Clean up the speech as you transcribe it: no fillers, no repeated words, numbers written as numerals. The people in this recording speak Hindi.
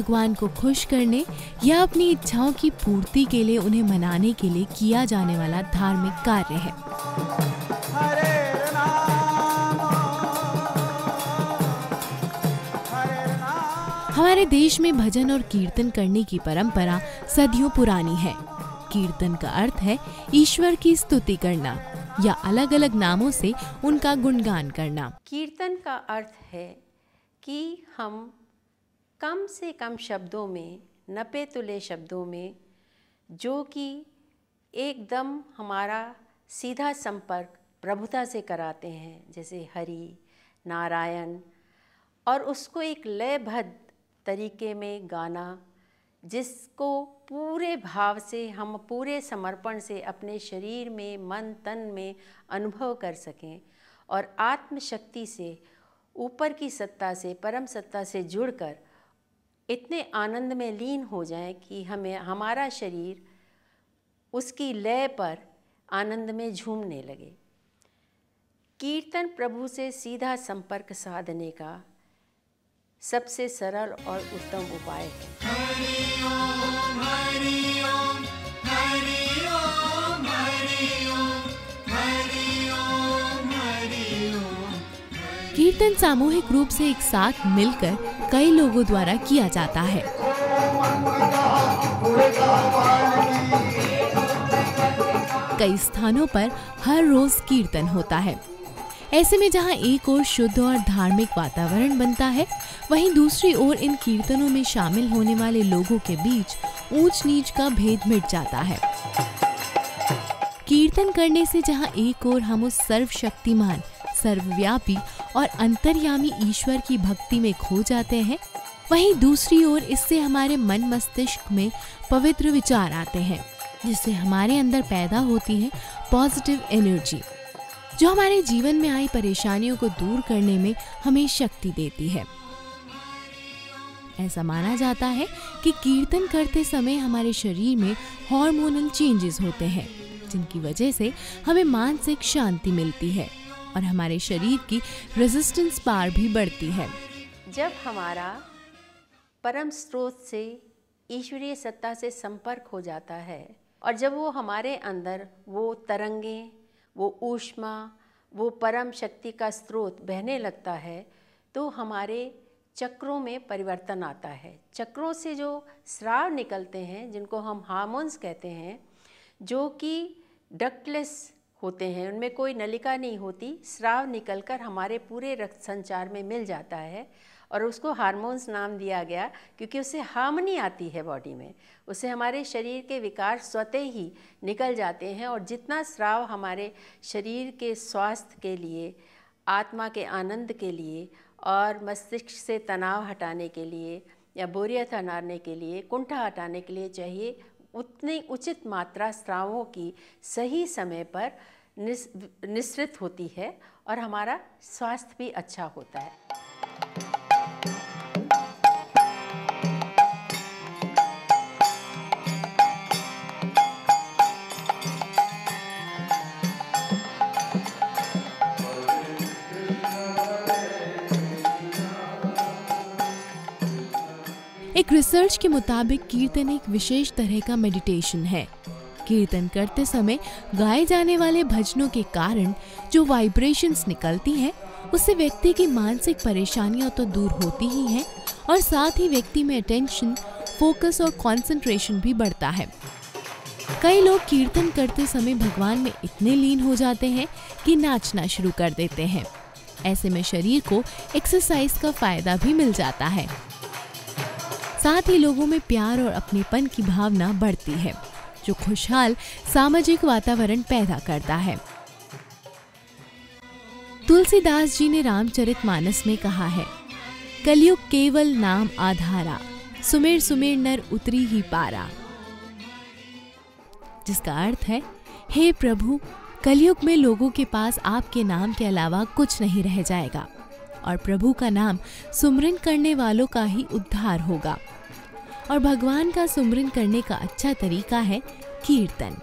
भगवान को खुश करने या अपनी इच्छाओं की पूर्ति के लिए उन्हें मनाने के लिए किया जाने वाला धार्मिक कार्य है। हमारे देश में भजन और कीर्तन करने की परंपरा सदियों पुरानी है। कीर्तन का अर्थ है ईश्वर की स्तुति करना या अलग अलग नामों से उनका गुणगान करना। कीर्तन का अर्थ है कि हम कम से कम शब्दों में, नपे तुले शब्दों में, जो कि एकदम हमारा सीधा संपर्क प्रभुता से कराते हैं, जैसे हरि, नारायण, और उसको एक लयबद्ध तरीके में गाना, जिसको पूरे भाव से हम पूरे समर्पण से अपने शरीर में, मन, तन में अनुभव कर सकें और आत्मशक्ति से, ऊपर की सत्ता से, परम सत्ता से जुड़कर इतने आनंद में लीन हो जाएं कि हमें हमारा शरीर उसकी लय पर आनंद में झूमने लगे। कीर्तन प्रभु से सीधा संपर्क साधने का सबसे सरल और उत्तम उपाय है। हरि ओम हरि ओम हरि ओम हरि ओम हरि ओम हरि ओम। कीर्तन सामूहिक रूप से एक साथ मिलकर कई लोगों द्वारा किया जाता है। कई स्थानों पर हर रोज कीर्तन होता है। ऐसे में जहाँ एक ओर शुद्ध और धार्मिक वातावरण बनता है, वहीं दूसरी ओर इन कीर्तनों में शामिल होने वाले लोगों के बीच ऊंच नीच का भेद मिट जाता है। कीर्तन करने से जहाँ एक ओर हम उस सर्वशक्तिमान, सर्वव्यापी और अंतर्यामी ईश्वर की भक्ति में खो जाते हैं, वहीं दूसरी ओर इससे हमारे मन मस्तिष्क में पवित्र विचार आते हैं, जिससे हमारे अंदर पैदा होती है पॉजिटिव एनर्जी, जो हमारे जीवन में आई परेशानियों को दूर करने में हमें शक्ति देती है। ऐसा माना जाता है कि कीर्तन करते समय हमारे शरीर में हार्मोनल चेंजेस होते हैं, जिनकी वजह से हमें मानसिक शांति मिलती है और हमारे शरीर की रेजिस्टेंस पावर भी बढ़ती है। जब हमारा परम स्रोत से, ईश्वरीय सत्ता से संपर्क हो जाता है और जब वो हमारे अंदर वो तरंगें, वो ऊष्मा, वो परम शक्ति का स्रोत बहने लगता है, तो हमारे चक्रों में परिवर्तन आता है। चक्रों से जो स्राव निकलते हैं, जिनको हम हार्मोन्स कहते हैं, जो कि डक्टलेस होते हैं, उनमें कोई नलिका नहीं होती, स्राव निकलकर हमारे पूरे रक्त संचार में मिल जाता है और उसको हार्मोन्स नाम दिया गया क्योंकि उससे हार्मनी आती है बॉडी में, उससे हमारे शरीर के विकार स्वतः ही निकल जाते हैं और जितना स्राव हमारे शरीर के स्वास्थ्य के लिए, आत्मा के आनंद के लिए और मस्तिष्क से तनाव हटाने के लिए या बोरियत हटाने के लिए, कुंठा हटाने के लिए चाहिए, उतनी उचित मात्रा स्रावों की सही समय पर निस्सृत होती है और हमारा स्वास्थ्य भी अच्छा होता है। एक रिसर्च के मुताबिक कीर्तन एक विशेष तरह का मेडिटेशन है। कीर्तन करते समय गाए जाने वाले भजनों के कारण जो वाइब्रेशंस निकलती हैं, उससे व्यक्ति की मानसिक परेशानियां तो दूर होती ही हैं और साथ ही व्यक्ति में अटेंशन, फोकस और कंसंट्रेशन भी बढ़ता है। कई लोग कीर्तन करते समय भगवान में इतने लीन हो जाते हैं कि नाचना शुरू कर देते हैं। ऐसे में शरीर को एक्सरसाइज का फायदा भी मिल जाता है। साथ ही लोगों में प्यार और अपनेपन की भावना बढ़ती है, जो खुशहाल सामाजिक वातावरण पैदा करता है। तुलसीदास जी ने रामचरितमानस में कहा है, कलयुग केवल नाम आधारा, सुमिर सुमिर नर उतरी ही पारा। जिसका अर्थ है, हे प्रभु, कलयुग में लोगों के पास आपके नाम के अलावा कुछ नहीं रह जाएगा और प्रभु का नाम सुमरन करने वालों का ही उद्धार होगा। और भगवान का सुमरन करने का अच्छा तरीका है कीर्तन।